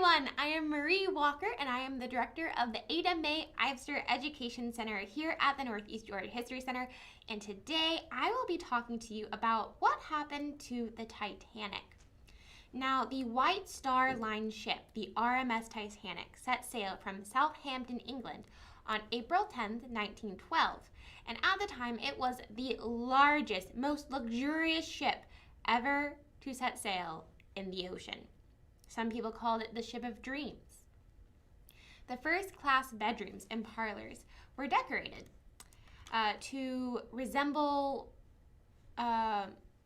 everyone, I am Marie Walker and I am the director of the Ada Mae Ivester Education Center here at the Northeast Georgia History Center, and today I will be talking to you about what happened to the Titanic. Now, the White Star Line ship, the RMS Titanic, set sail from Southampton, England on April 10th, 1912, and at the time it was the largest, most luxurious ship ever to set sail in the ocean. Some people called it the Ship of Dreams. The first-class bedrooms and parlors were decorated to resemble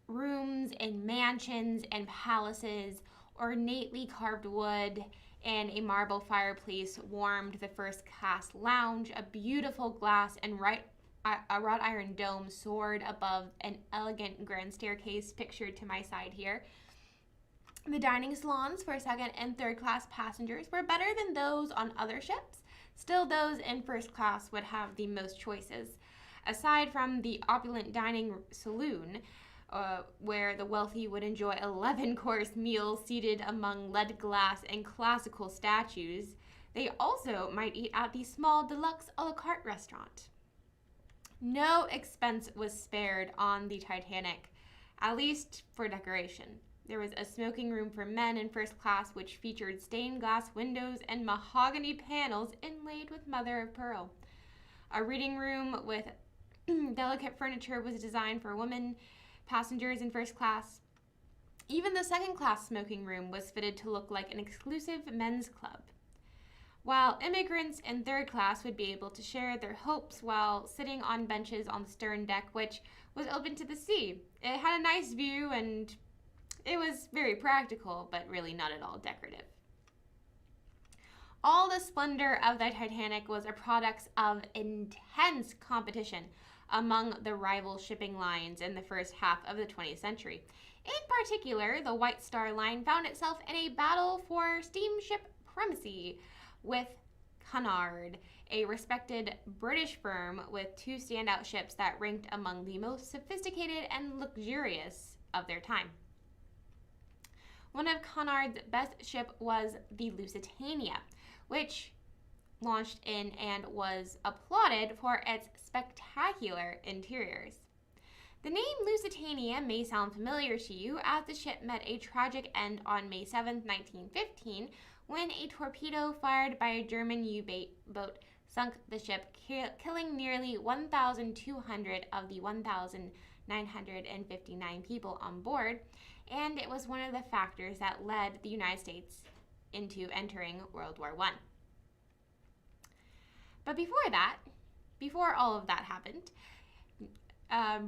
rooms in mansions and palaces. Ornately carved wood and a marble fireplace warmed the first-class lounge. A beautiful glass and a wrought iron dome soared above an elegant grand staircase pictured to my side here. The dining salons for second and third class passengers were better than those on other ships. Still, those in first class would have the most choices. Aside from the opulent dining saloon, where the wealthy would enjoy 11-course meals seated among lead glass and classical statues, they also might eat at the small deluxe a la carte restaurant. No expense was spared on the Titanic, at least for decoration. There was a smoking room for men in first class, which featured stained glass windows and mahogany panels inlaid with mother of pearl. A reading room with delicate furniture was designed for women passengers in first class. Even the second class smoking room was fitted to look like an exclusive men's club, while immigrants in third class would be able to share their hopes while sitting on benches on the stern deck, which was open to the sea. It had a nice view and it was very practical, but really not at all decorative. All the splendor of the Titanic was a product of intense competition among the rival shipping lines in the first half of the 20th century. In particular, the White Star Line found itself in a battle for steamship primacy with Cunard, a respected British firm with two standout ships that ranked among the most sophisticated and luxurious of their time. One of Cunard's best ship was the Lusitania, which launched in and was applauded for its spectacular interiors. The name Lusitania may sound familiar to you, as the ship met a tragic end on May 7, 1915, when a torpedo fired by a German U-boat sunk the ship, killing nearly 1,200 of the 1,959 people on board, and it was one of the factors that led the United States into entering World War I. But before all of that happened,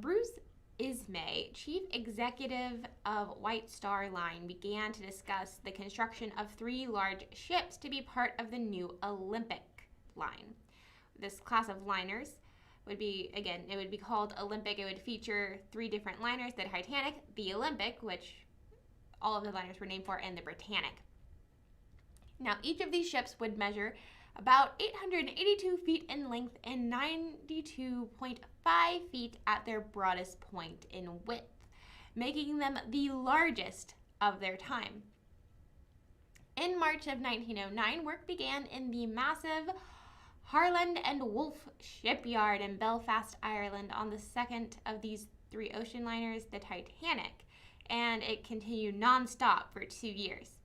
Bruce Ismay, chief executive of White Star Line, began to discuss the construction of 3 large ships to be part of the new Olympic line. This class of liners would be, again, it would be called Olympic. It would feature 3 different liners: the Titanic, the Olympic, which all of the liners were named for, and the Britannic. Now, each of these ships would measure about 882 feet in length and 92.5 feet at their broadest point in width, making them the largest of their time. In March of 1909, work began in the massive Harland and Wolff shipyard in Belfast, Ireland, on the second of these 3 ocean liners, the Titanic, and it continued non-stop for 2 years.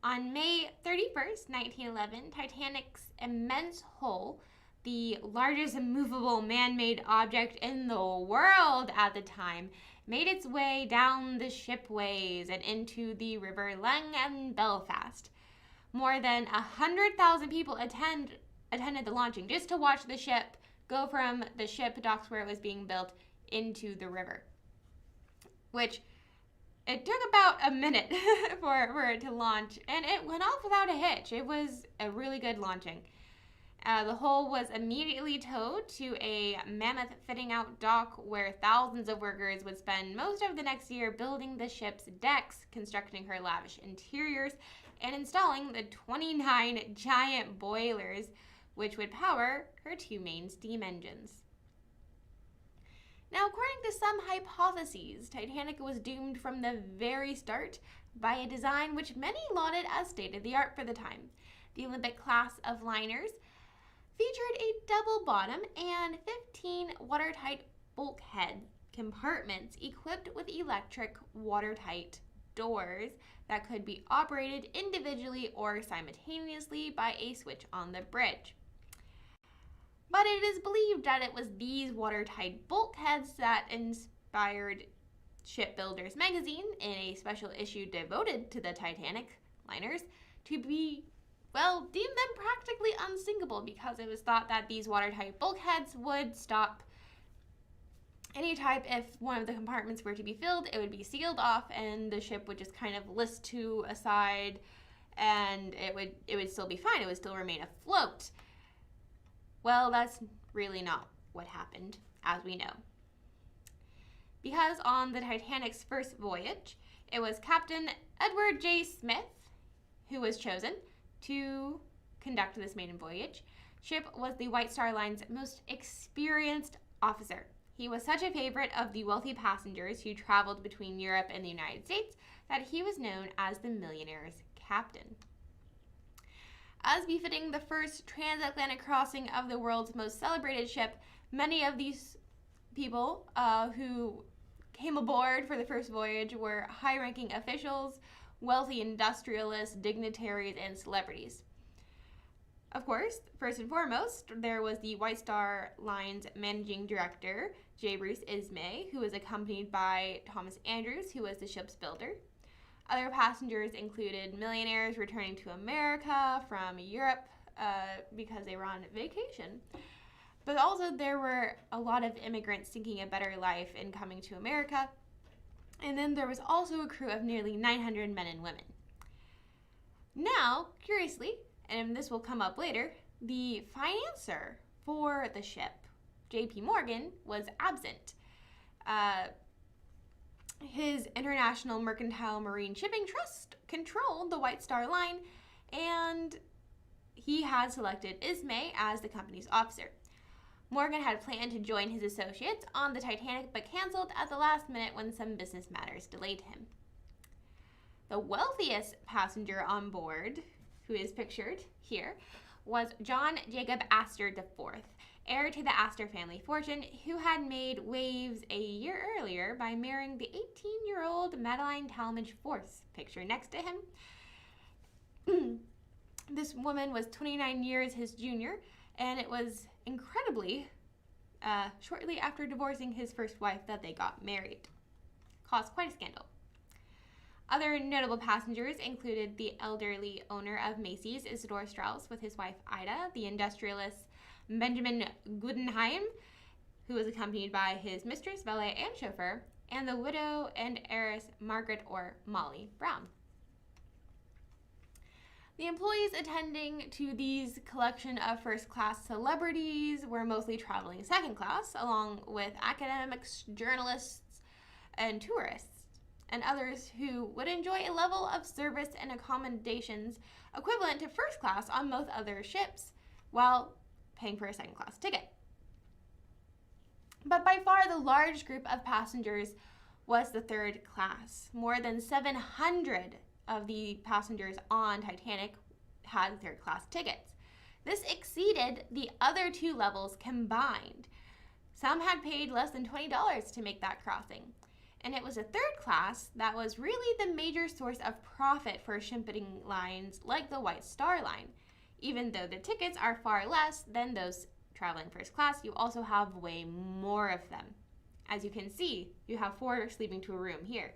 On May 31st, 1911, Titanic's immense hull, the largest movable man-made object in the world at the time, made its way down the shipways and into the River Leng and Belfast. More than 100,000 people attended the launching just to watch the ship go from the ship docks where it was being built into the river, which it took about a minute for it to launch, and it went off without a hitch. It was a really good launching. The hull was immediately towed to a mammoth fitting out dock where thousands of workers would spend most of the next year building the ship's decks, constructing her lavish interiors, and installing the 29 giant boilers which would power her 2 main steam engines. Now, according to some hypotheses, Titanic was doomed from the very start by a design which many lauded as state-of-the-art for the time. The Olympic class of liners featured a double bottom and 15 watertight bulkhead compartments equipped with electric watertight doors that could be operated individually or simultaneously by a switch on the bridge. But it is believed that it was these watertight bulkheads that inspired Shipbuilders magazine, in a special issue devoted to the Titanic liners, to be, well, deem them practically unsinkable, because it was thought that these watertight bulkheads would stop any type. If one of the compartments were to be filled, it would be sealed off and the ship would just kind of list to a side, and it would still be fine. It would still remain afloat. Well, that's really not what happened, as we know. Because on the Titanic's first voyage, it was Captain Edward J. Smith who was chosen to conduct this maiden voyage. Ship was the White Star Line's most experienced officer. He was such a favorite of the wealthy passengers who traveled between Europe and the United States that he was known as the millionaire's captain. As befitting the first transatlantic crossing of the world's most celebrated ship, many of these people who came aboard for the first voyage were high-ranking officials, wealthy industrialists, dignitaries, and celebrities. Of course, first and foremost, there was the White Star Line's managing director, J. Bruce Ismay, who was accompanied by Thomas Andrews, who was the ship's builder. Other passengers included millionaires returning to America from Europe because they were on vacation. But also there were a lot of immigrants seeking a better life and coming to America. And then there was also a crew of nearly 900 men and women. Now, curiously, and this will come up later, the financier for the ship, J.P. Morgan, was absent. His International Mercantile Marine Shipping Trust controlled the White Star Line, and he had selected Ismay as the company's officer. Morgan had planned to join his associates on the Titanic, but canceled at the last minute when some business matters delayed him. The wealthiest passenger on board, who is pictured here, was John Jacob Astor IV, heir to the Astor family fortune, who had made waves a year earlier by marrying the 18-year-old Madeline Talmadge Force, pictured next to him. This woman was 29 years his junior, and it was incredibly shortly after divorcing his first wife that they got married. Caused quite a scandal. Other notable passengers included the elderly owner of Macy's, Isidore Strauss, with his wife Ida, the industrialist Benjamin Guggenheim, who was accompanied by his mistress, valet, and chauffeur, and the widow and heiress Margaret or Molly Brown. The employees attending to these collection of first-class celebrities were mostly traveling second class, along with academics, journalists, and tourists, and others who would enjoy a level of service and accommodations equivalent to first class on most other ships, while paying for a second-class ticket. But by far the largest group of passengers was the third class. More than 700 of the passengers on Titanic had third-class tickets. This exceeded the other two levels combined. Some had paid less than $20 to make that crossing. And it was a third class that was really the major source of profit for shipping lines like the White Star Line. Even though the tickets are far less than those traveling first class, you also have way more of them. As you can see, you have 4 sleeping to a room here.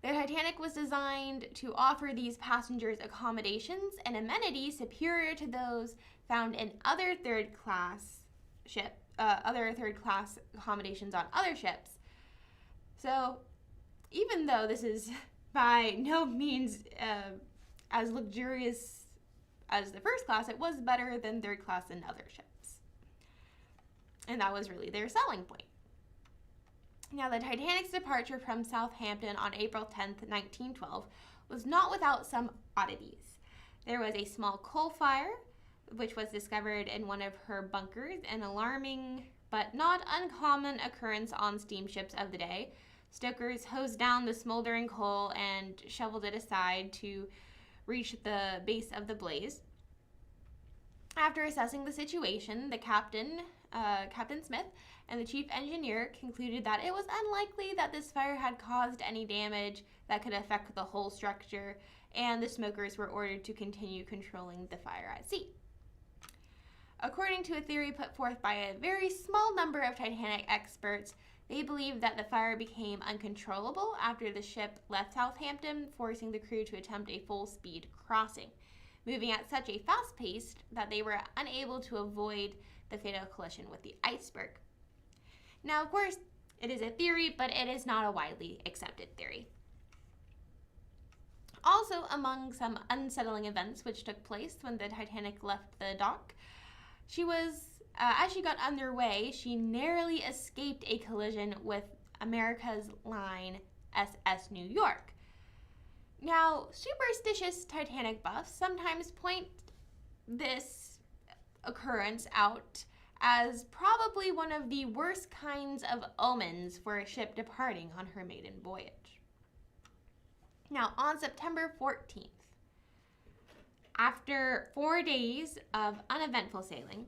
The Titanic was designed to offer these passengers accommodations and amenities superior to those found in other third-class accommodations on other ships. So, even though this is by no means as luxurious as the first class, it was better than third class in other ships. And that was really their selling point. Now, the Titanic's departure from Southampton on April 10th, 1912 was not without some oddities. There was a small coal fire, which was discovered in one of her bunkers, an alarming but not uncommon occurrence on steamships of the day. Stokers hosed down the smoldering coal and shoveled it aside to reach the base of the blaze. After assessing the situation, the Captain Smith, and the chief engineer concluded that it was unlikely that this fire had caused any damage that could affect the whole structure, and the smokers were ordered to continue controlling the fire at sea. According to a theory put forth by a very small number of Titanic experts, they believe that the fire became uncontrollable after the ship left Southampton, forcing the crew to attempt a full-speed crossing, moving at such a fast pace that they were unable to avoid the fatal collision with the iceberg. Now, of course, it is a theory, but it is not a widely accepted theory. Also, among some unsettling events which took place when the Titanic left the dock, as she got underway, she narrowly escaped a collision with America's line SS New York. Now, superstitious Titanic buffs sometimes point this occurrence out as probably one of the worst kinds of omens for a ship departing on her maiden voyage. Now, on September 14th, after 4 days of uneventful sailing,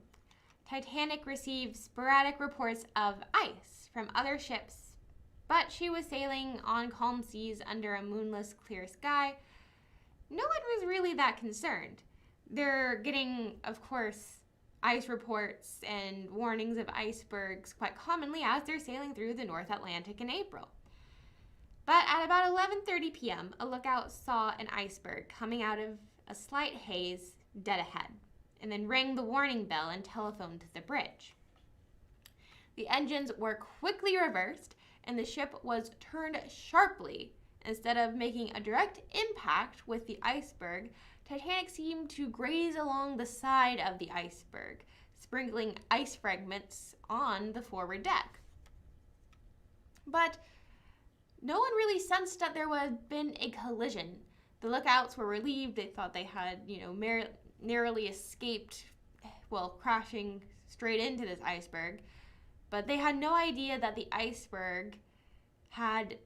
Titanic received sporadic reports of ice from other ships, but she was sailing on calm seas under a moonless, clear sky. No one was really that concerned. They're getting, of course, ice reports and warnings of icebergs quite commonly as they're sailing through the North Atlantic in April. But at about 11:30 p.m., a lookout saw an iceberg coming out of a slight haze dead ahead, and then rang the warning bell and telephoned to the bridge. The engines were quickly reversed, and the ship was turned sharply. Instead of making a direct impact with the iceberg, Titanic seemed to graze along the side of the iceberg, sprinkling ice fragments on the forward deck. But no one really sensed that there had been a collision. The lookouts were relieved. They thought they had, narrowly escaped, crashing straight into this iceberg. But they had no idea that the iceberg had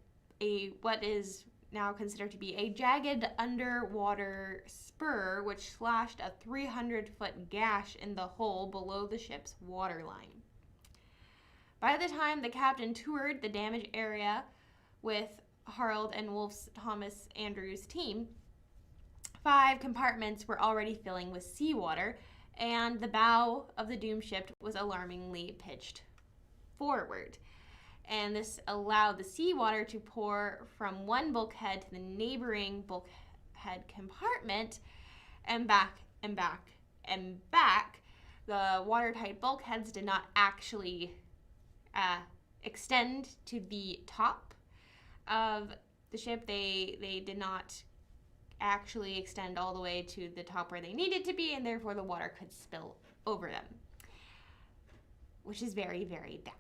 what is now considered to be a jagged underwater spur which slashed a 300-foot gash in the hull below the ship's waterline. By the time the captain toured the damaged area with Harold and Wolfe's Thomas Andrews' team, 5 compartments were already filling with seawater, and the bow of the doomed ship was alarmingly pitched forward. And this allowed the seawater to pour from one bulkhead to the neighboring bulkhead compartment and back and back and back. The watertight bulkheads did not actually extend to the top of the ship. They did not actually extend all the way to the top where they needed to be, and therefore the water could spill over them, which is very, very bad.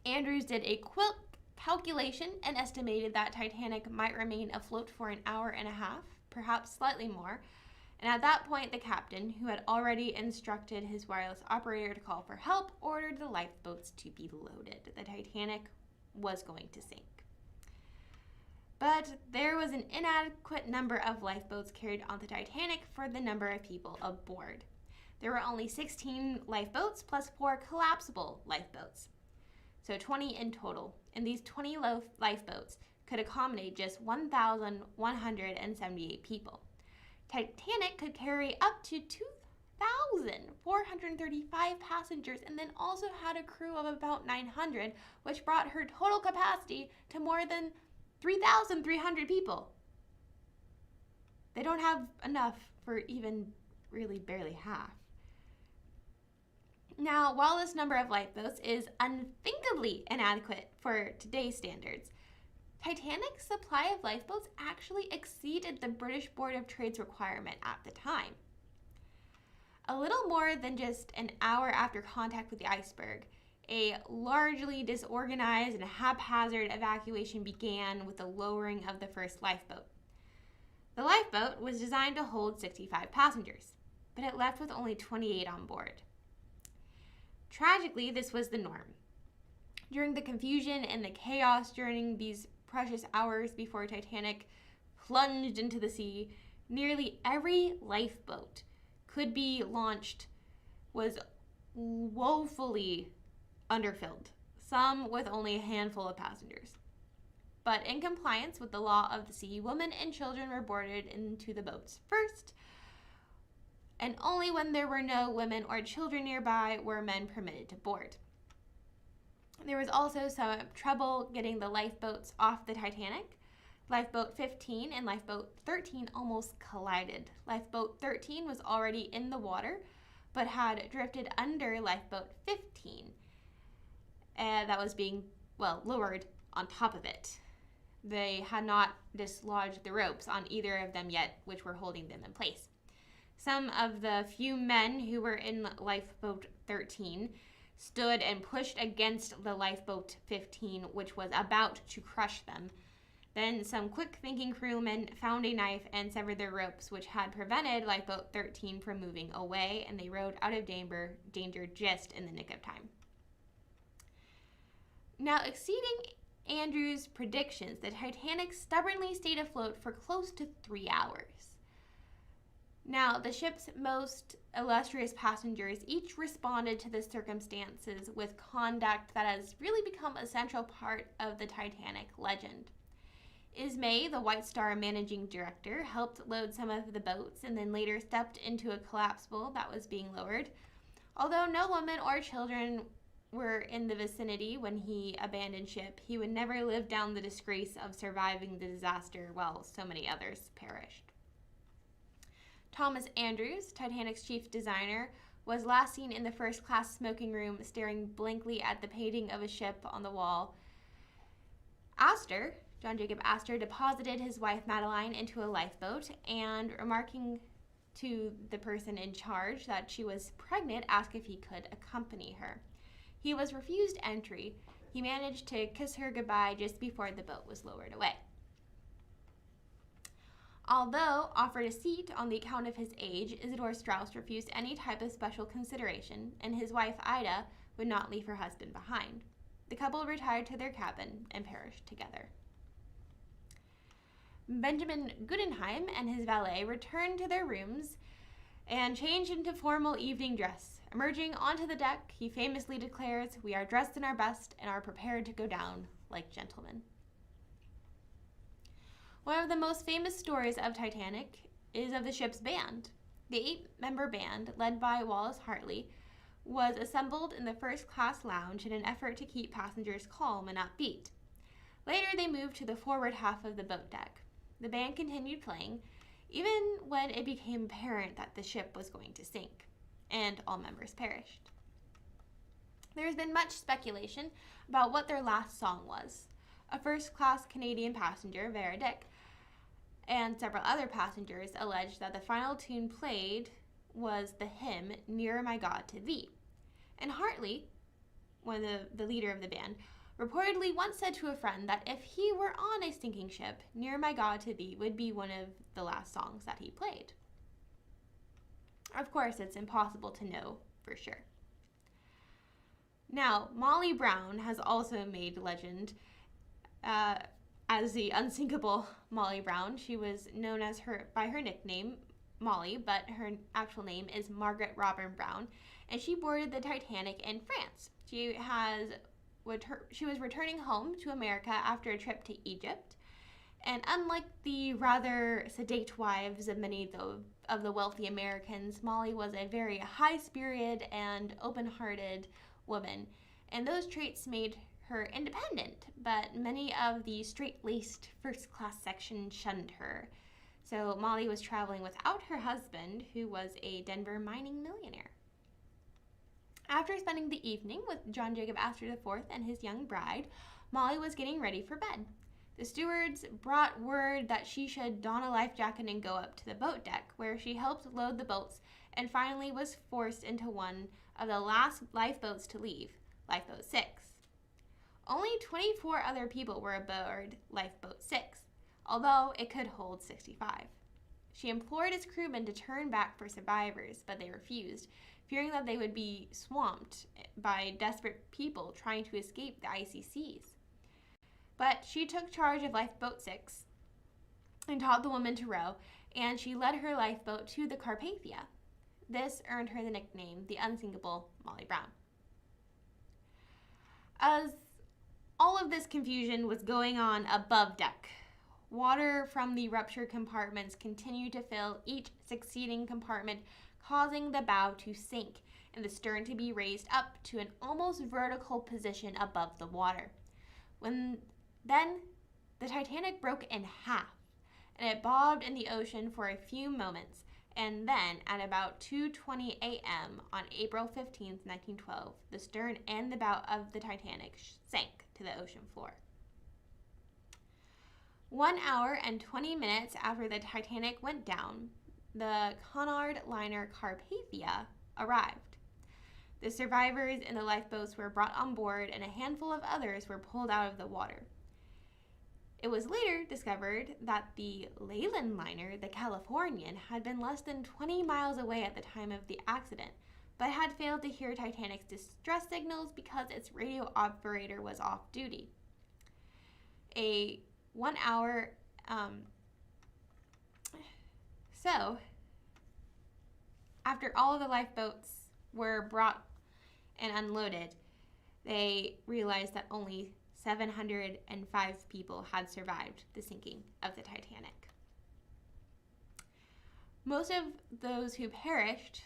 Andrews did a quick calculation and estimated that Titanic might remain afloat for an hour and a half, perhaps slightly more. And at that point, the captain, who had already instructed his wireless operator to call for help, ordered the lifeboats to be loaded. The Titanic was going to sink. But there was an inadequate number of lifeboats carried on the Titanic for the number of people aboard. There were only 16 lifeboats plus 4 collapsible lifeboats. So 20 in total, and these 20 lifeboats could accommodate just 1,178 people. Titanic could carry up to 2,435 passengers and then also had a crew of about 900, which brought her total capacity to more than 3,300 people. They don't have enough for even really barely half. Now, while this number of lifeboats is unthinkably inadequate for today's standards, Titanic's supply of lifeboats actually exceeded the British Board of Trade's requirement at the time. A little more than just an hour after contact with the iceberg, a largely disorganized and haphazard evacuation began with the lowering of the first lifeboat. The lifeboat was designed to hold 65 passengers, but it left with only 28 on board. Tragically, this was the norm. During the confusion and the chaos during these precious hours before Titanic plunged into the sea, nearly every lifeboat could be launched was woefully underfilled, some with only a handful of passengers. But in compliance with the law of the sea, women and children were boarded into the boats first, and only when there were no women or children nearby were men permitted to board. There was also some trouble getting the lifeboats off the Titanic. Lifeboat 15 and Lifeboat 13 almost collided. Lifeboat 13 was already in the water, but had drifted under Lifeboat 15. That was being, lowered on top of it. They had not dislodged the ropes on either of them yet, which were holding them in place. Some of the few men who were in Lifeboat 13 stood and pushed against the Lifeboat 15, which was about to crush them. Then some quick-thinking crewmen found a knife and severed their ropes, which had prevented Lifeboat 13 from moving away, and they rode out of danger just in the nick of time. Now, exceeding Andrew's predictions, the Titanic stubbornly stayed afloat for close to 3 hours. Now, the ship's most illustrious passengers each responded to the circumstances with conduct that has really become a central part of the Titanic legend. Ismay, the White Star managing director, helped load some of the boats and then later stepped into a collapsible that was being lowered. Although no women or children were in the vicinity when he abandoned ship, he would never live down the disgrace of surviving the disaster while so many others perished. Thomas Andrews, Titanic's chief designer, was last seen in the first-class smoking room staring blankly at the painting of a ship on the wall. John Jacob Astor, deposited his wife Madeline into a lifeboat and, remarking to the person in charge that she was pregnant, asked if he could accompany her. He was refused entry. He managed to kiss her goodbye just before the boat was lowered away. Although offered a seat on the account of his age, Isidor Straus refused any type of special consideration, and his wife Ida would not leave her husband behind. The couple retired to their cabin and perished together. Benjamin Guggenheim and his valet returned to their rooms and changed into formal evening dress. Emerging onto the deck, he famously declares, "We are dressed in our best and are prepared to go down like gentlemen." One of the most famous stories of Titanic is of the ship's band. The 8-member band, led by Wallace Hartley, was assembled in the first-class lounge in an effort to keep passengers calm and upbeat. Later, they moved to the forward half of the boat deck. The band continued playing, even when it became apparent that the ship was going to sink, and all members perished. There has been much speculation about what their last song was. A first-class Canadian passenger, Vera Dick, and several other passengers alleged that the final tune played was the hymn, "Nearer My God to Thee." And Hartley, one of the leader of the band, reportedly once said to a friend that if he were on a sinking ship, "Nearer My God to Thee" would be one of the last songs that he played. Of course, it's impossible to know for sure. Now, Molly Brown has also made legend as the unsinkable Molly Brown. She was known as by her nickname, Molly, but her actual name is Margaret Robin Brown, and she boarded the Titanic in France. She was returning home to America after a trip to Egypt, and unlike the rather sedate wives of many of the wealthy Americans, Molly was a very high-spirited and open-hearted woman, and those traits made her independent, but many of the straight-laced first-class section shunned her. So Molly was traveling without her husband, who was a Denver mining millionaire. After spending the evening with John Jacob Astor IV and his young bride, Molly was getting ready for bed. The stewards brought word that she should don a life jacket and go up to the boat deck, where she helped load the boats and finally was forced into one of the last lifeboats to leave, Lifeboat 6. Only 24 other people were aboard Lifeboat 6, although it could hold 65. She implored his crewmen to turn back for survivors, but they refused, fearing that they would be swamped by desperate people trying to escape the icy seas. But she took charge of Lifeboat 6 and taught the woman to row, and she led her lifeboat to the Carpathia. This earned her the nickname the unsinkable Molly Brown. As all of this confusion was going on above deck, water from the ruptured compartments continued to fill each succeeding compartment, causing the bow to sink and the stern to be raised up to an almost vertical position above the water. Then the Titanic broke in half, and it bobbed in the ocean for a few moments, and then at about 2:20 a.m. on April 15, 1912, the stern and the bow of the Titanic sank to the ocean floor. 1 hour and 20 minutes after the Titanic went down, the Cunard liner Carpathia arrived. The survivors in the lifeboats were brought on board, and a handful of others were pulled out of the water. It was later discovered that the Leyland liner, the Californian, had been less than 20 miles away at the time of the accident, but had failed to hear Titanic's distress signals because its radio operator was off duty. So, after all of the lifeboats were brought and unloaded, they realized that only 705 people had survived the sinking of the Titanic. Most of those who perished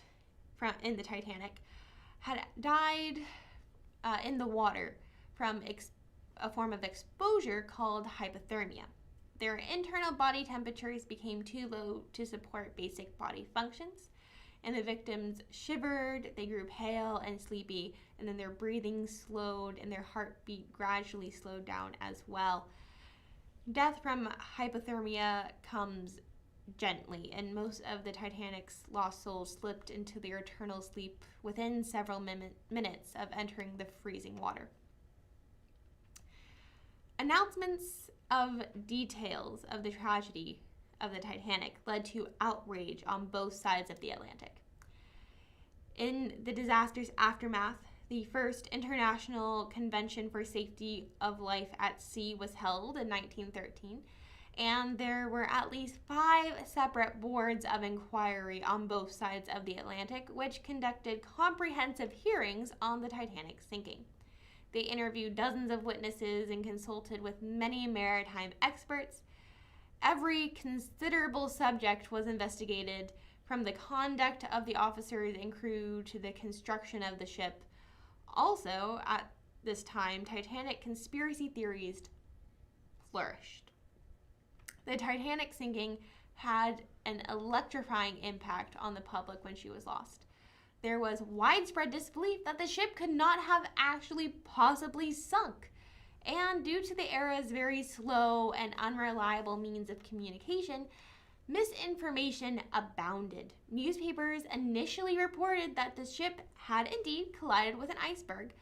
in the Titanic had died in the water from a form of exposure called hypothermia. Their internal body temperatures became too low to support basic body functions, and the victims shivered, they grew pale and sleepy, and then their breathing slowed and their heartbeat gradually slowed down as well. Death from hypothermia comes gently, and most of the Titanic's lost souls slipped into their eternal sleep within several minutes of entering the freezing water. Announcements of details of the tragedy of the Titanic led to outrage on both sides of the Atlantic. In the disaster's aftermath, the first International Convention for Safety of Life at Sea was held in 1913, and there were at least 5 separate boards of inquiry on both sides of the Atlantic, which conducted comprehensive hearings on the Titanic sinking. They interviewed dozens of witnesses and consulted with many maritime experts. Every considerable subject was investigated, from the conduct of the officers and crew to the construction of the ship. Also, at this time, Titanic conspiracy theories flourished. The Titanic sinking had an electrifying impact on the public when she was lost. There was widespread disbelief that the ship could not have actually possibly sunk. And due to the era's very slow and unreliable means of communication, misinformation abounded. Newspapers initially reported that the ship had indeed collided with an iceberg,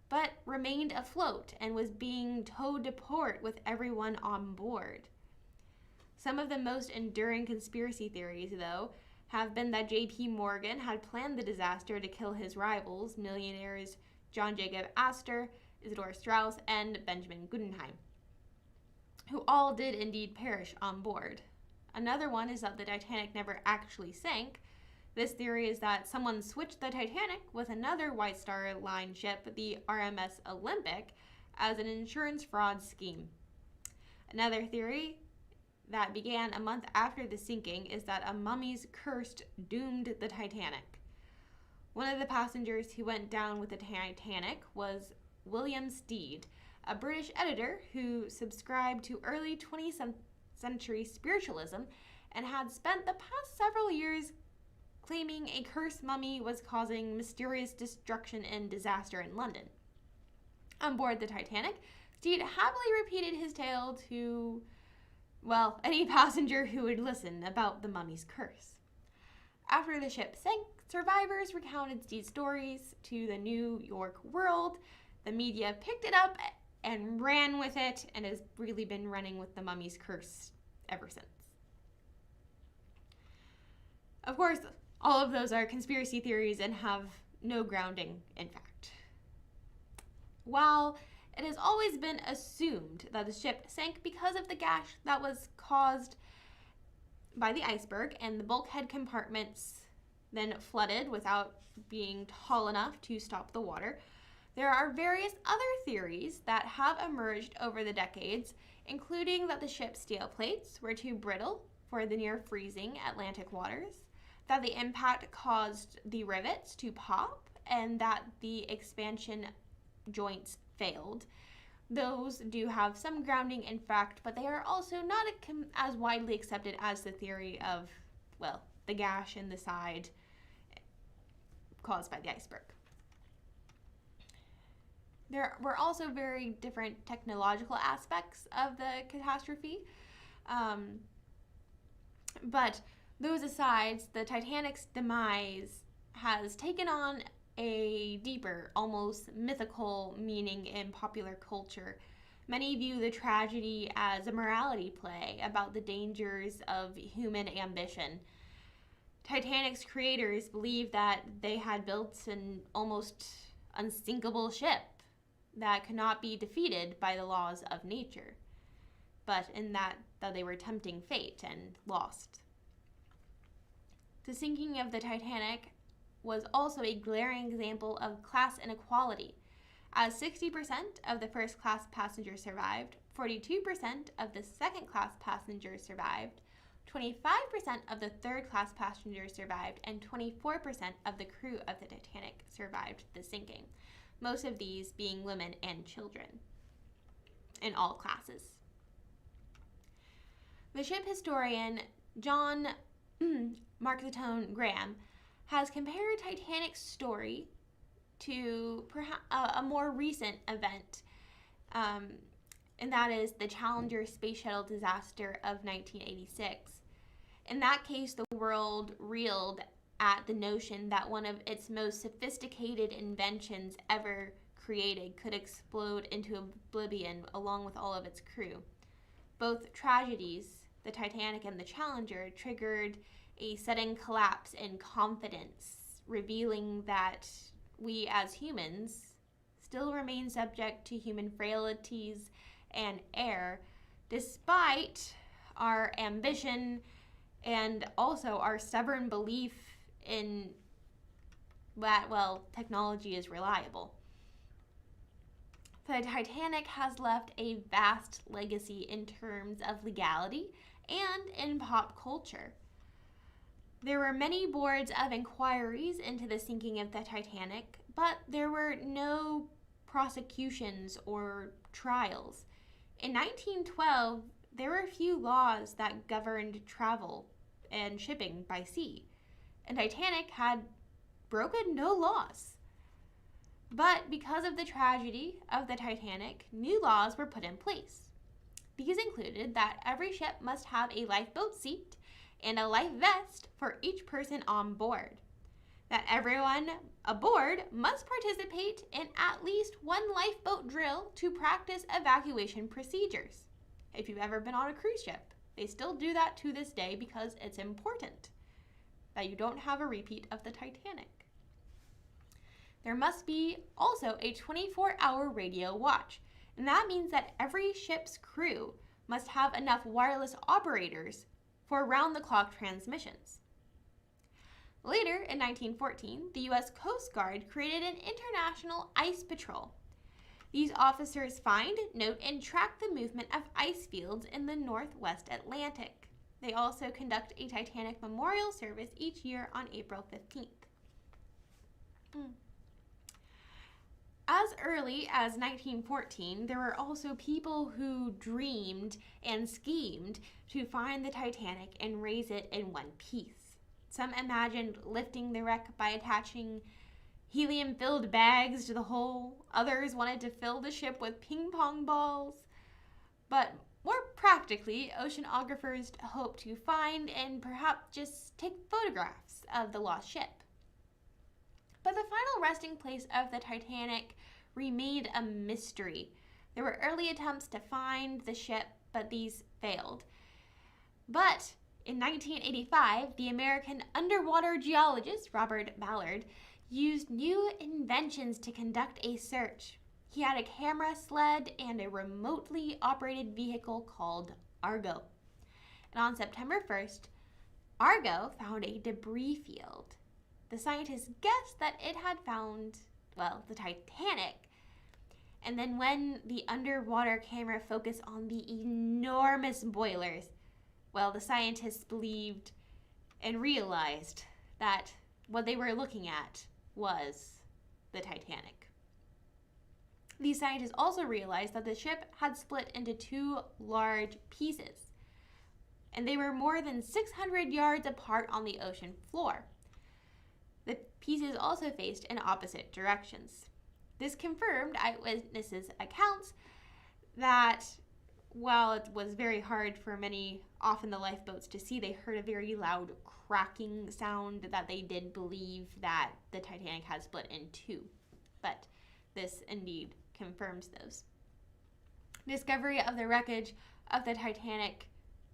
but remained afloat and was being towed to port with everyone on board. Some of the most enduring conspiracy theories, though, have been that J.P. Morgan had planned the disaster to kill his rivals, millionaires John Jacob Astor, Isidor Straus, and Benjamin Guggenheim, who all did indeed perish on board. Another one is that the Titanic never actually sank. This theory is that someone switched the Titanic with another White Star Line ship, the RMS Olympic, as an insurance fraud scheme. Another theory that began a month after the sinking is that a mummy's curse doomed the Titanic. One of the passengers who went down with the Titanic was William Stead, a British editor who subscribed to early 20th century spiritualism and had spent the past several years claiming a cursed mummy was causing mysterious destruction and disaster in London. On board the Titanic, Stead happily repeated his tale to, any passenger who would listen about the mummy's curse. After the ship sank, survivors recounted Stead's stories to the New York World. The media picked it up and ran with it, and has really been running with the mummy's curse ever since. Of course, all of those are conspiracy theories and have no grounding in fact. While it has always been assumed that the ship sank because of the gash that was caused by the iceberg and the bulkhead compartments then flooded without being tall enough to stop the water, there are various other theories that have emerged over the decades, including that the ship's steel plates were too brittle for the near freezing Atlantic waters, that the impact caused the rivets to pop, and that the expansion joints failed. Those do have some grounding in fact, but they are also not as widely accepted as the theory of, well, the gash in the side caused by the iceberg. There were also very different technological aspects of the catastrophe. But those aside, the Titanic's demise has taken on a deeper, almost mythical meaning in popular culture. Many view the tragedy as a morality play about the dangers of human ambition. Titanic's creators believed that they had built an almost unsinkable ship that could not be defeated by the laws of nature, but in that they were tempting fate and lost. The sinking of the Titanic was also a glaring example of class inequality, as 60% of the first-class passengers survived, 42% of the second-class passengers survived, 25% of the third-class passengers survived, and 24% of the crew of the Titanic survived the sinking, most of these being women and children in all classes. The ship historian John Mark the Tone Graham has compared Titanic's story to perhaps a more recent event, and that is the Challenger space shuttle disaster of 1986. In that case, the world reeled at the notion that one of its most sophisticated inventions ever created could explode into oblivion along with all of its crew. Both tragedies, the Titanic and the Challenger, triggered a sudden collapse in confidence, revealing that we as humans still remain subject to human frailties and error, despite our ambition and also our stubborn belief in that, well, technology is reliable. The Titanic has left a vast legacy in terms of legality and in pop culture. There were many boards of inquiries into the sinking of the Titanic, but there were no prosecutions or trials. In 1912, there were few laws that governed travel and shipping by sea, and Titanic had broken no laws. But because of the tragedy of the Titanic, new laws were put in place. These included that every ship must have a lifeboat seat and a life vest for each person on board, that everyone aboard must participate in at least one lifeboat drill to practice evacuation procedures. If you've ever been on a cruise ship, they still do that to this day because it's important that you don't have a repeat of the Titanic. There must be also a 24-hour radio watch, and that means that every ship's crew must have enough wireless operators for round-the-clock transmissions. Later, in 1914, the U.S. Coast Guard created an international ice patrol. These officers find, note, and track the movement of ice fields in the Northwest Atlantic. They also conduct a Titanic memorial service each year on April 15th. As early as 1914, there were also people who dreamed and schemed to find the Titanic and raise it in one piece. Some imagined lifting the wreck by attaching helium-filled bags to the hull. Others wanted to fill the ship with ping pong balls. But more practically, oceanographers hoped to find and perhaps just take photographs of the lost ship. But the final resting place of the Titanic remained a mystery. There were early attempts to find the ship, but these failed. But In 1985, the American underwater geologist Robert Ballard used new inventions to conduct a search. He had a camera sled and a remotely operated vehicle called Argo. And on September 1st, Argo found a debris field. The scientists guessed that it had found, well, the Titanic. And then when the underwater camera focused on the enormous boilers, well, the scientists believed and realized that what they were looking at was the Titanic. These scientists also realized that the ship had split into two large pieces, and they were more than 600 yards apart on the ocean floor. The pieces also faced in opposite directions. This confirmed eyewitnesses' accounts that while it was very hard for many off in the lifeboats to see, they heard a very loud cracking sound that they did believe that the Titanic had split in two. But this indeed confirms those. Discovery of the wreckage of the Titanic,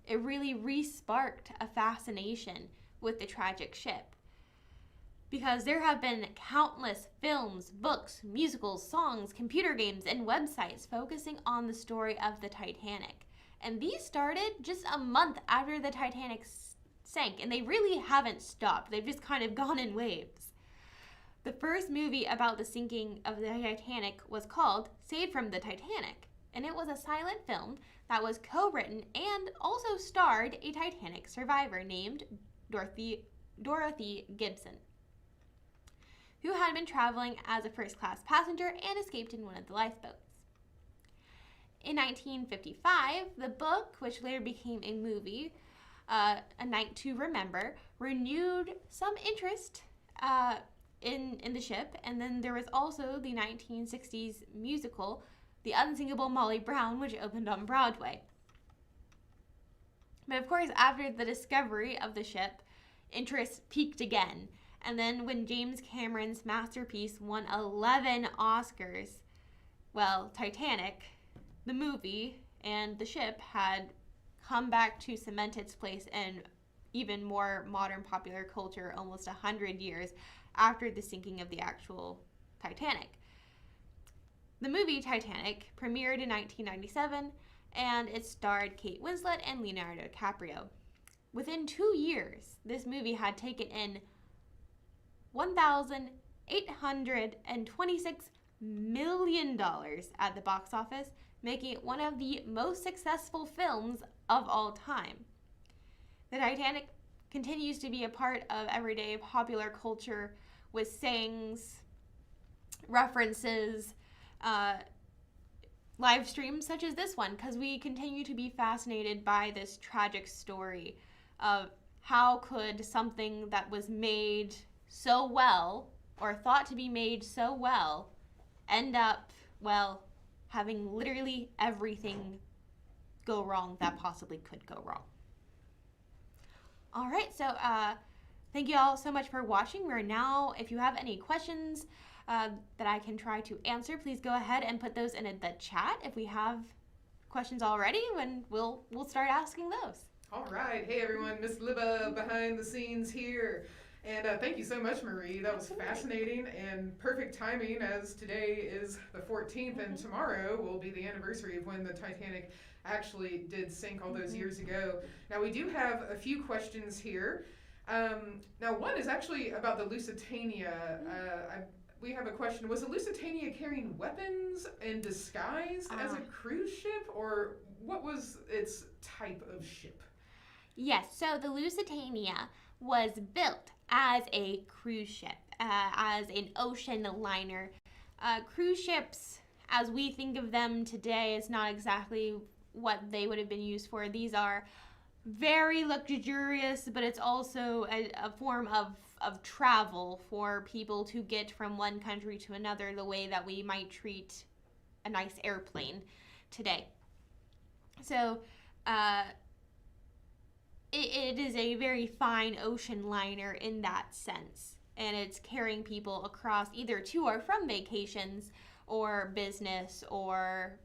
it really re-sparked a fascination with the tragic ship. Because there have been countless films, books, musicals, songs, computer games, and websites focusing on the story of the Titanic. And these started just a month after the Titanic sank, and they really haven't stopped. They've just kind of gone in waves. The first movie about the sinking of the Titanic was called Saved from the Titanic, and it was a silent film that was co-written and also starred a Titanic survivor named Dorothy Gibson, who had been traveling as a first-class passenger and escaped in one of the lifeboats. In 1955, the book, which later became a movie, A Night to Remember, renewed some interest in the ship, and then there was also the 1960s musical, The Unsinkable Molly Brown, which opened on Broadway. But of course, after the discovery of the ship, interest peaked again. And then when James Cameron's masterpiece won 11 Oscars, well, Titanic, the movie, and the ship had come back to cement its place in even more modern popular culture almost 100 years after the sinking of the actual Titanic. The movie Titanic premiered in 1997, and it starred Kate Winslet and Leonardo DiCaprio. Within 2 years, this movie had taken in $1,826 million at the box office, making it one of the most successful films of all time. The Titanic continues to be a part of everyday popular culture with sayings, references, live streams such as this one, because we continue to be fascinated by this tragic story of how could something that was made so well, or thought to be made so well, end up, well, having literally everything go wrong that possibly could go wrong. All right, so thank you all so much for watching. We're now, if you have any questions that I can try to answer, please go ahead and put those in the chat. If we have questions already, when we'll start asking those. All right, hey everyone, Miss Libba behind the scenes here. And thank you so much, Marie. That was fascinating and perfect timing, as today is the 14th and tomorrow will be the anniversary of when the Titanic actually did sink all those years ago. Now, we do have a few questions here. Now, one is actually about the Lusitania. We have a question. Was the Lusitania carrying weapons and disguised as a cruise ship, or what was its type of ship? Yes, so the Lusitania was built as a cruise ship, as an ocean liner. Cruise ships, as we think of them today, is not exactly what they would have been used for. These are very luxurious, but it's also a form of travel for people to get from one country to another, the way that we might treat a nice airplane today. So, it is a very fine ocean liner in that sense, and it's carrying people across either to or from vacations or business, or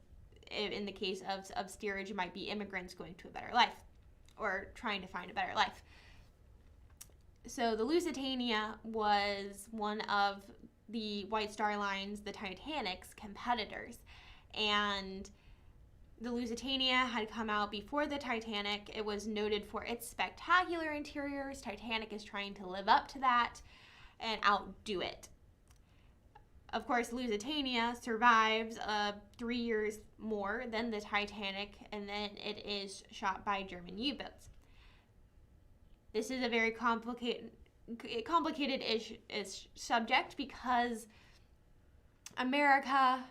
in the case of steerage, it might be immigrants going to a better life, or trying to find a better life. So the Lusitania was one of the White Star Line's, the Titanic's competitors. And the Lusitania had come out before the Titanic. It was noted for its spectacular interiors. Titanic is trying to live up to that and outdo it. Of course, Lusitania survives 3 years more than the Titanic, and then it is shot by German U-boats. This is a very complicated subject because America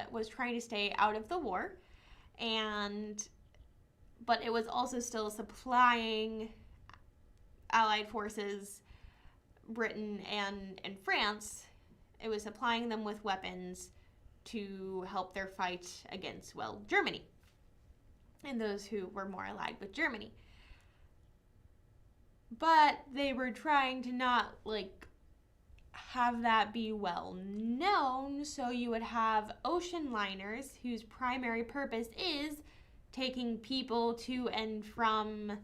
was trying to stay out of the war, but it was also still supplying Allied forces, Britain and France. It was supplying them with weapons to help their fight against, Germany and those who were more allied with Germany. But they were trying to not, have that be well known, so you would have ocean liners whose primary purpose is taking people to and from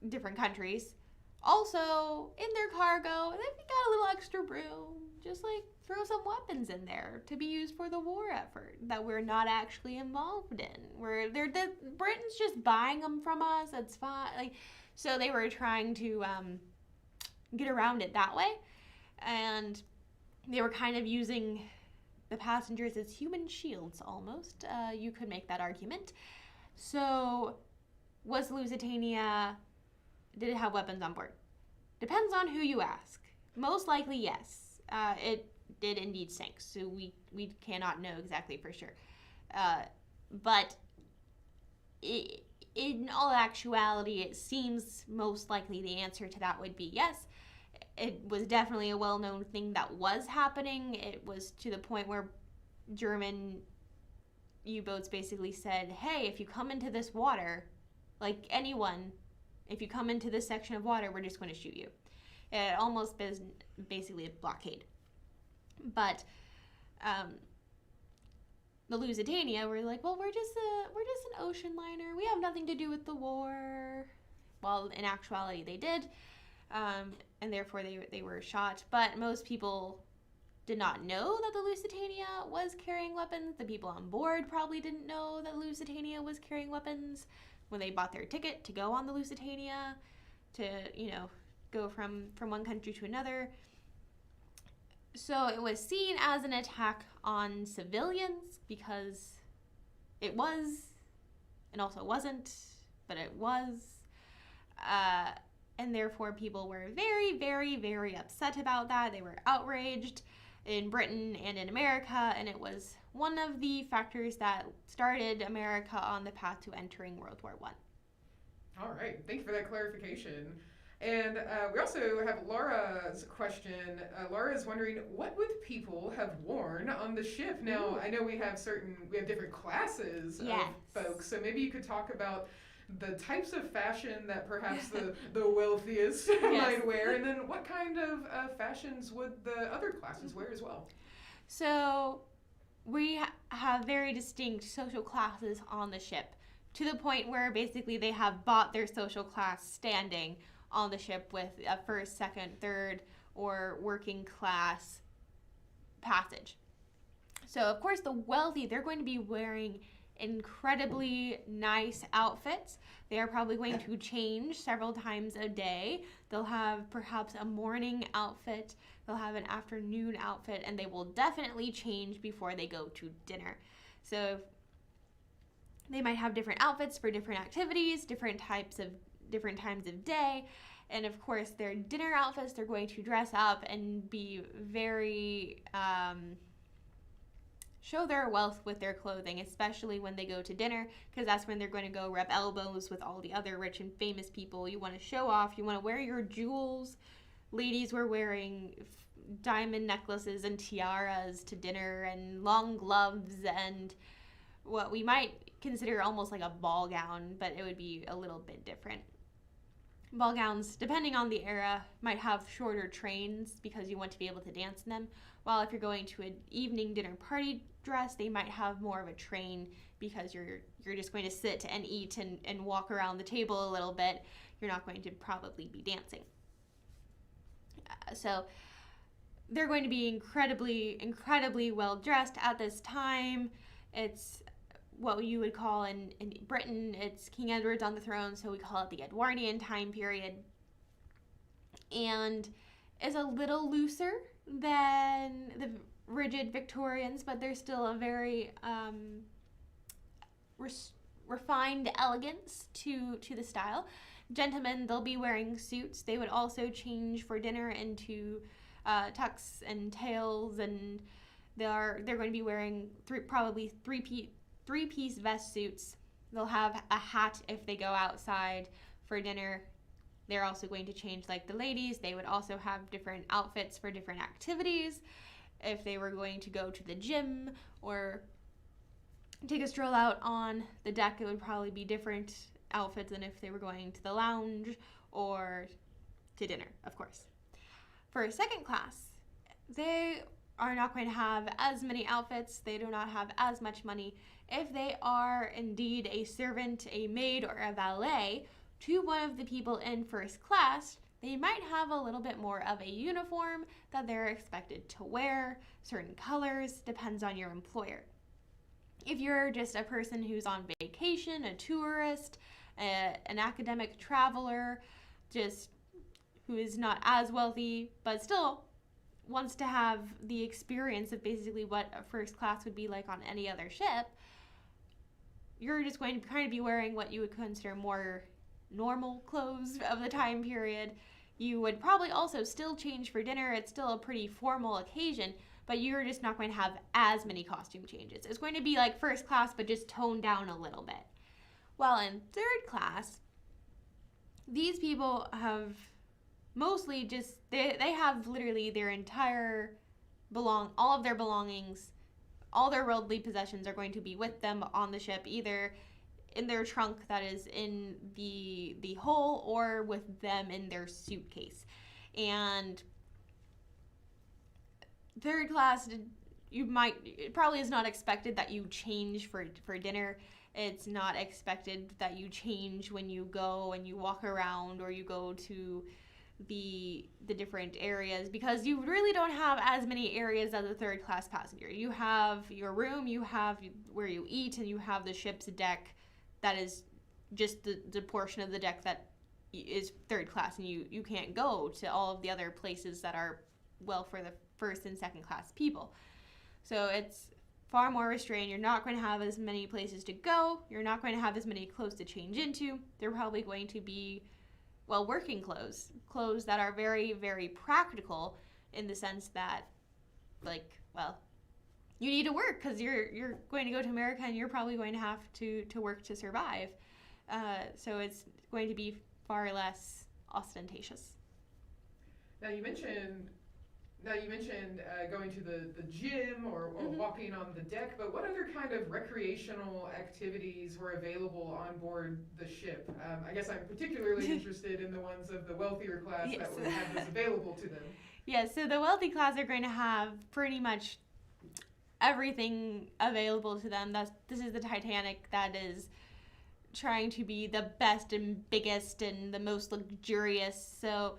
different countries. Also, in their cargo, they've got a little extra room. Just throw some weapons in there to be used for the war effort that we're not actually involved in. Britain's just buying them from us. It's fine. So they were trying to get around it that way, and they were kind of using the passengers as human shields almost. You could make that argument. So was Lusitania, did it have weapons on board? Depends on who you ask. Most likely, yes. It did indeed sink, so we cannot know exactly for sure. But in all actuality, it seems most likely the answer to that would be yes. It was definitely a well-known thing that was happening. It was to the point where German U-boats basically said, hey, if you come into this water, if you come into this section of water, we're just going to shoot you. It almost was basically a blockade. But the Lusitania were we're just an ocean liner. We have nothing to do with the war. Well, in actuality, they did, and therefore they were shot. But most people did not know that the Lusitania was carrying weapons. The people on board probably didn't know that Lusitania was carrying weapons when they bought their ticket to go on the Lusitania to, go from one country to another. So it was seen as an attack on civilians because it was, and also wasn't, but it was. And therefore people were very, very, very upset about that. They were outraged in Britain and in America, and it was one of the factors that started America on the path to entering World War I. All right, thank you for that clarification. And we also have Laura's question. Laura is wondering, what would people have worn on the ship? Now, I know we have different classes of folks, so maybe you could talk about the types of fashion that perhaps the wealthiest might wear, and then what kind of fashions would the other classes wear as well? So we have very distinct social classes on the ship, to the point where basically they have bought their social class standing on the ship with a first, second, third, or working class passage. So of course the wealthy, they're going to be wearing incredibly nice outfits. They are probably going to change several times a day. They'll have perhaps a morning outfit, they'll have an afternoon outfit, and they will definitely change before they go to dinner. So they might have different outfits for different activities, different times of day. And of course, their dinner outfits, they're going to dress up and be very, show their wealth with their clothing, especially when they go to dinner, because that's when they're going to go rub elbows with all the other rich and famous people. You want to show off, you want to wear your jewels. Ladies were wearing diamond necklaces and tiaras to dinner, and long gloves, and what we might consider almost like a ball gown, but it would be a little bit different. Ball gowns, depending on the era, might have shorter trains because you want to be able to dance in them. While if you're going to an evening dinner party dress, they might have more of a train because you're just going to sit and eat and walk around the table a little bit. You're not going to probably be dancing. So they're going to be incredibly well dressed at this time. It's what you would call in Britain, it's King Edward's on the throne, so we call it the Edwardian time period. And is a little looser than the rigid Victorians, but there's still a very refined elegance to the style. Gentlemen, they'll be wearing suits. They would also change for dinner into tucks and tails, and they're going to be wearing three-piece vest suits. They'll have a hat if they go outside for dinner. They're also going to change like the ladies. They would also have different outfits for different activities. If they were going to go to the gym or take a stroll out on the deck, it would probably be different outfits than if they were going to the lounge or to dinner, of course. For second class, they are not going to have as many outfits. They do not have as much money. If they are indeed a servant, a maid, or a valet to one of the people in first class, they might have a little bit more of a uniform that they're expected to wear. Certain colors, depends on your employer. If you're just a person who's on vacation, a tourist, an academic traveler, just who is not as wealthy, but still wants to have the experience of basically what a first class would be like on any other ship, you're just going to kind of be wearing what you would consider more normal clothes of the time period. You would probably also still change for dinner. It's still a pretty formal occasion, but you're just not going to have as many costume changes. It's going to be like first class, but just toned down a little bit. While in third class, these people have mostly just, they have literally their entire all of their belongings, all their worldly possessions are going to be with them on the ship, either in their trunk that is in the hull or with them in their suitcase. And third class, it probably is not expected that you change for dinner. It's not expected that you change when you go and you walk around or you go to the different areas, because you really don't have as many areas as a third class passenger. You have your room, you have where you eat, and you have the ship's deck that is just the portion of the deck that is third class, and you can't go to all of the other places that are well for the first and second class people. So it's far more restrained. You're not going to have as many places to go. You're not going to have as many clothes to change into. They're probably going to be, well, working clothes that are very, very practical in the sense that, like, well, you need to work because you're going to go to America and you're probably going to have to work to survive. So it's going to be far less ostentatious. Now you mentioned going to the gym or walking on the deck, but what other kind of recreational activities were available on board the ship? I guess I'm particularly interested in the ones of the wealthier class Yes. that would have this available to them. Yes, so the wealthy class are going to have pretty much everything available to them. This is the Titanic that is trying to be the best and biggest and the most luxurious. So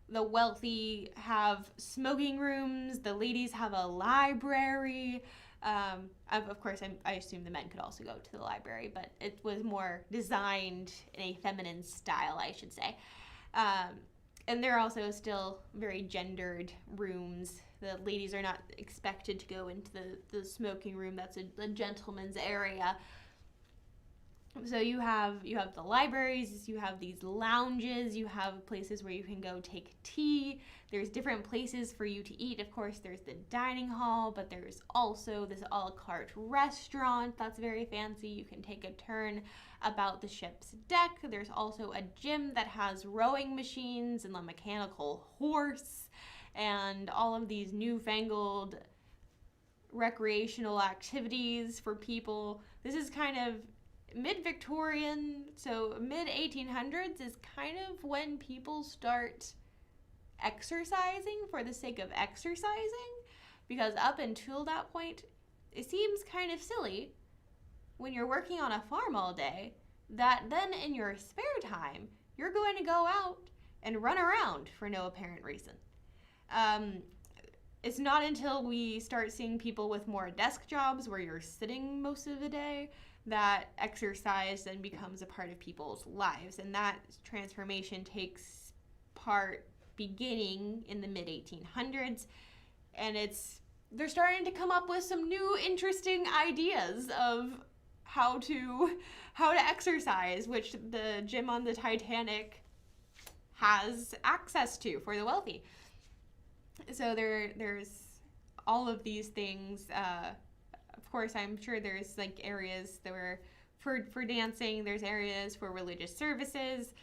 the wealthy have smoking rooms. The ladies have a library. Of course, I assume the men could also go to the library, but it was more designed in a feminine style, I should say. And there are also still very gendered rooms. The ladies are not expected to go into the smoking room. That's a gentleman's area. So you have the libraries, you have these lounges, you have places where you can go take tea. There's different places for you to eat. Of course, there's the dining hall, but there's also this a la carte restaurant that's very fancy. You can take a turn about the ship's deck. There's also a gym that has rowing machines and a mechanical horse and all of these newfangled recreational activities for people. This is kind of mid-Victorian, so mid-1800s is kind of when people start exercising for the sake of exercising, because up until that point, it seems kind of silly when you're working on a farm all day that then in your spare time, you're going to go out and run around for no apparent reason. It's not until we start seeing people with more desk jobs where you're sitting most of the day that exercise then becomes a part of people's lives. And that transformation takes part beginning in the mid-1800s. And they're starting to come up with some new interesting ideas of how to exercise, which the gym on the Titanic has access to for the wealthy. So there's all of these things. Of course, I'm sure there's like areas that were for dancing. There's areas for religious services.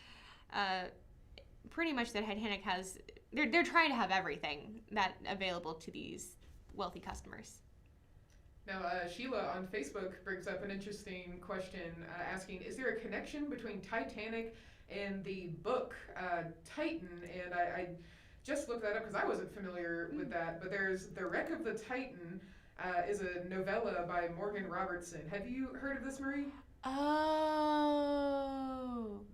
Pretty much the Titanic has. They're trying to have everything that available to these wealthy customers. Now, Sheila on Facebook brings up an interesting question, asking, is there a connection between Titanic and the book Titan? And I just looked that up because I wasn't familiar with that, but there's The Wreck of the Titan is a novella by Morgan Robertson. Have you heard of this, Marie? Oh.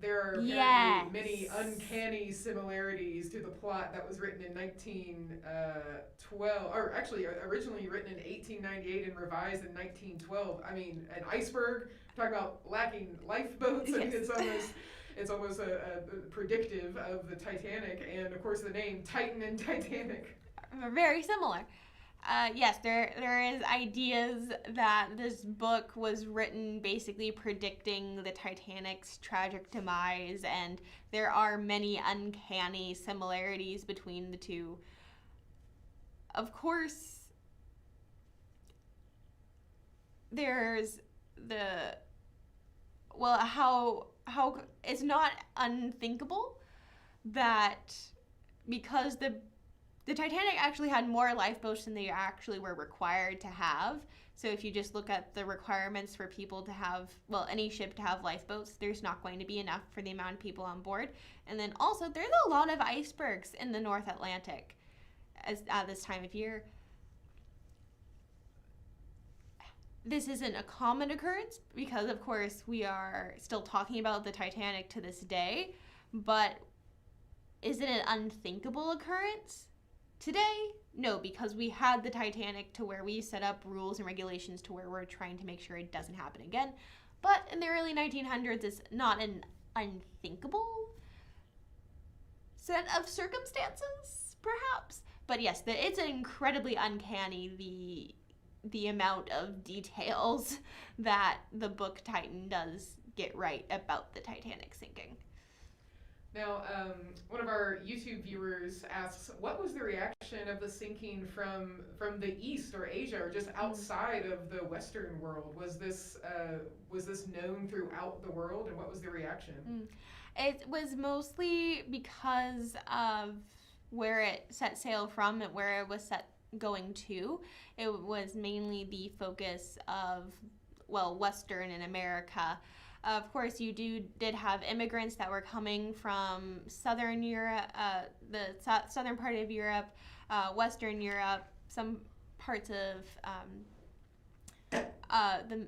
There are apparently many uncanny similarities to the plot that was written in 1912, or actually originally written in 1898 and revised in 1912. I mean, an iceberg, talking about lacking lifeboats. I mean, it's almost a predictive of the Titanic, and of course the name Titan and Titanic. Very similar. Yes, there is ideas that this book was written basically predicting the Titanic's tragic demise, and there are many uncanny similarities between the two. Of course, there's how it's not unthinkable that because the Titanic actually had more lifeboats than they actually were required to have. So if you just look at the requirements for people to have, any ship to have lifeboats, there's not going to be enough for the amount of people on board. And then also, there's a lot of icebergs in the North Atlantic at this time of year. This isn't a common occurrence because, of course, we are still talking about the Titanic to this day. But is it an unthinkable occurrence? Today, no, because we had the Titanic to where we set up rules and regulations to where we're trying to make sure it doesn't happen again. But in the early 1900s, it's not an unthinkable set of circumstances, perhaps. But yes, it's incredibly uncanny, the amount of details that the book Titan does get right about the Titanic sinking. Now, one of our YouTube viewers asks, what was the reaction of the sinking from the East or Asia or just outside of the Western world? Was this known throughout the world, and what was the reaction? It was mostly because of where it set sail from and where it was set going to. It was mainly the focus of, Western and America. Of course, you did have immigrants that were coming from Southern Europe, the southern part of Europe, Western Europe, some parts of the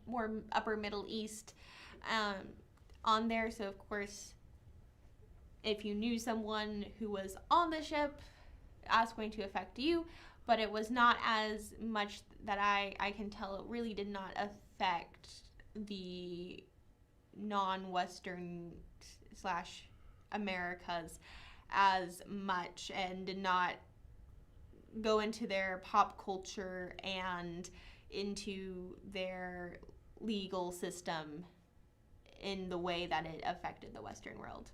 more upper Middle East on there. So, of course, if you knew someone who was on the ship, that's going to affect you. But it was not as much that I can tell. It really did not affect the non-Western / Americas as much, and did not go into their pop culture and into their legal system in the way that it affected the Western world.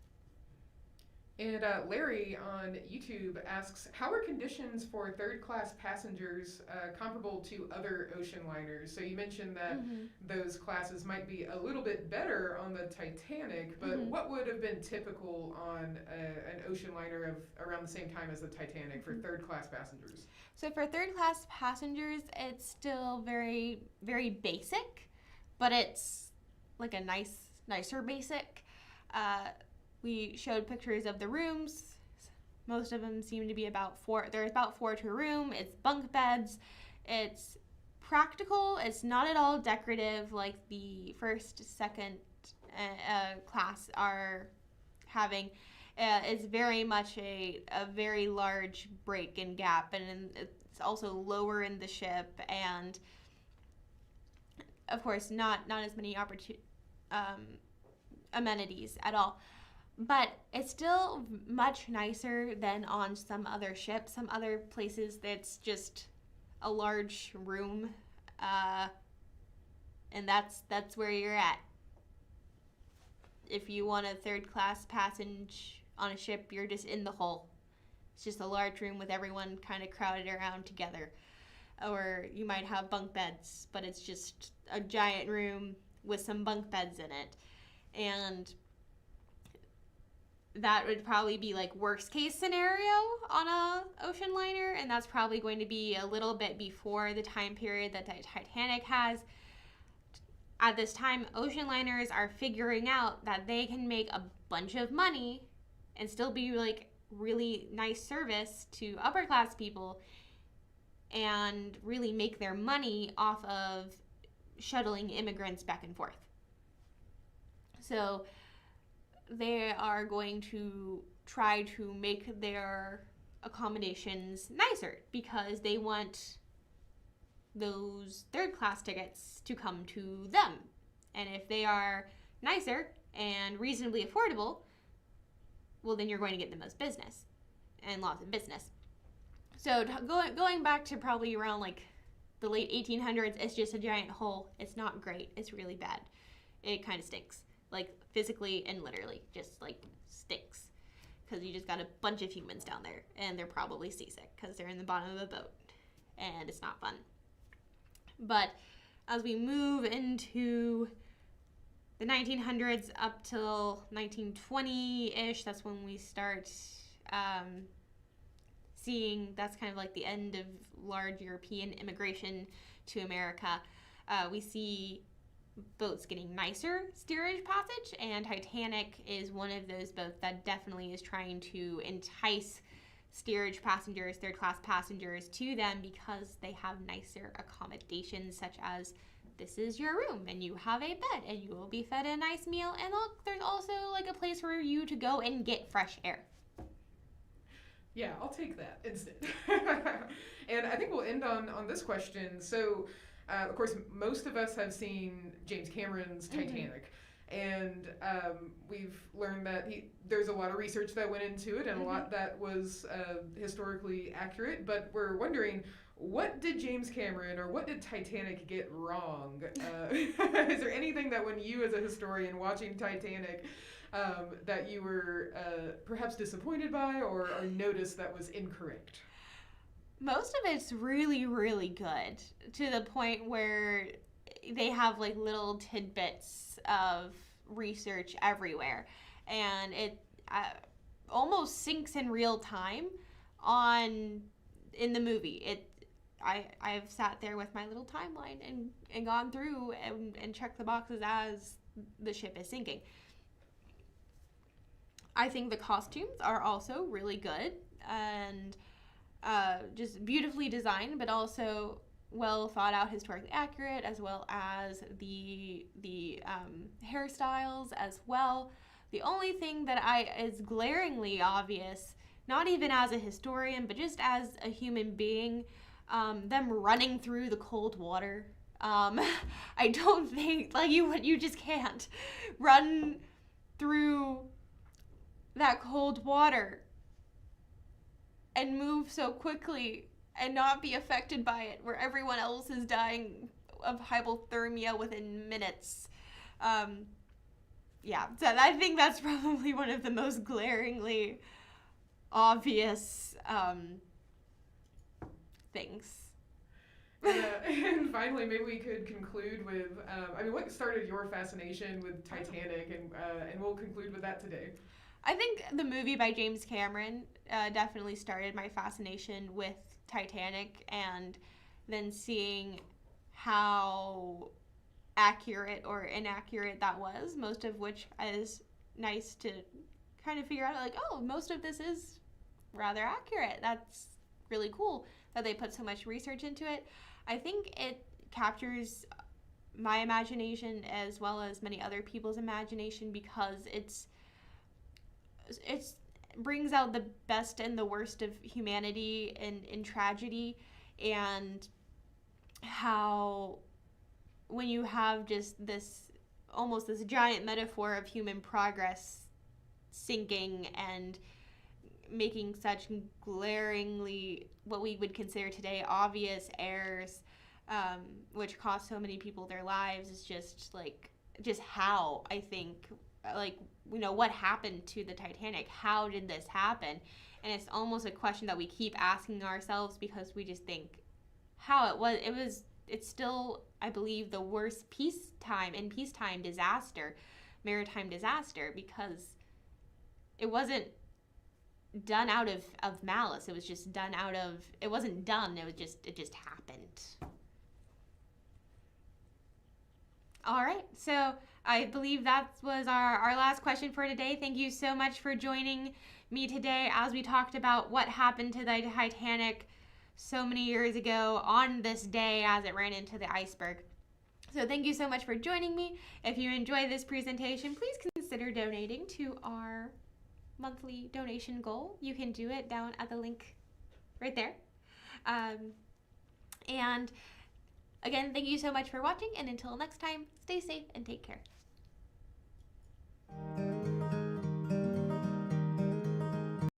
And Larry on YouTube asks, how are conditions for third-class passengers comparable to other ocean liners? So you mentioned that those classes might be a little bit better on the Titanic, but what would have been typical on an ocean liner of around the same time as the Titanic for third-class passengers? So for third-class passengers, it's still very, very basic, but it's like a nicer basic. We showed pictures of the rooms. Most of them seem to be about 4. There's about 4 to a room. It's bunk beds. It's practical. It's not at all decorative like the first, second class are having. It's very much a very large break and gap, and it's also lower in the ship, and of course not as many amenities at all. But it's still much nicer than on some other ships, some other places that's just a large room, and that's where you're at. If you want a third class passage on a ship, you're just in the hull. It's just a large room with everyone kind of crowded around together. Or you might have bunk beds, but it's just a giant room with some bunk beds in it. And that would probably be like worst case scenario on a ocean liner, and that's probably going to be a little bit before the time period that the Titanic has. At this time, ocean liners are figuring out that they can make a bunch of money and still be like really nice service to upper class people and really make their money off of shuttling immigrants back and forth. So they are going to try to make their accommodations nicer because they want those third class tickets to come to them. And if they are nicer and reasonably affordable, well, then you're going to get the most business and lots of business. So going back to probably around like the late 1800s, it's just a giant hole. It's not great. It's really bad. It kind of stinks, like physically and literally, just like stinks, because you just got a bunch of humans down there, and they're probably seasick because they're in the bottom of a boat, and it's not fun. But as we move into the 1900s up till 1920-ish, that's when we start seeing, that's kind of like the end of large European immigration to America. We see boats getting nicer steerage passage, and Titanic is one of those boats that definitely is trying to entice steerage passengers, third class passengers, to them because they have nicer accommodations, such as this is your room and you have a bed and you will be fed a nice meal, and look, there's also like a place for you to go and get fresh air. Yeah, I'll take that instead. And I think we'll end on this question. So, of course, most of us have seen James Cameron's Titanic. And we've learned that there's a lot of research that went into it and a lot that was historically accurate. But we're wondering, what did James Cameron or what did Titanic get wrong? Is there anything that when you as a historian watching Titanic that you were perhaps disappointed by or noticed that was incorrect? Most of it's really, really good, to the point where they have like little tidbits of research everywhere, and it almost sinks in real time in the movie. I've sat there with my little timeline and gone through and checked the boxes as the ship is sinking. I think the costumes are also really good and just beautifully designed, but also well thought out, historically accurate, as well as the hairstyles as well. The only thing that is glaringly obvious, not even as a historian, but just as a human being, them running through the cold water. I don't think, like, you just can't run through that cold water and move so quickly and not be affected by it, where everyone else is dying of hypothermia within minutes. Yeah, so I think that's probably one of the most glaringly obvious things. And finally, maybe we could conclude with, what started your fascination with Titanic, and we'll conclude with that today. I think the movie by James Cameron definitely started my fascination with Titanic, and then seeing how accurate or inaccurate that was, most of which is nice to kind of figure out, like, oh, most of this is rather accurate. That's really cool that they put so much research into it. I think it captures my imagination as well as many other people's imagination, because it's brings out the best and the worst of humanity and in tragedy, and how when you have just this almost this giant metaphor of human progress sinking and making such glaringly what we would consider today obvious errors, which cost so many people their lives, is just how I think, like, you know, what happened to the Titanic? How did this happen? And it's almost a question that we keep asking ourselves, because we just think how it's still, I believe, the worst peacetime disaster, maritime disaster, because it wasn't done out of malice. It was just done out of, it wasn't done, it just happened. All right, so I believe that was our last question for today. Thank you so much for joining me today as we talked about what happened to the Titanic so many years ago on this day as it ran into the iceberg. So thank you so much for joining me. If you enjoyed this presentation, please consider donating to our monthly donation goal. You can do it down at the link right there. And again, thank you so much for watching, and until next time, stay safe and take care.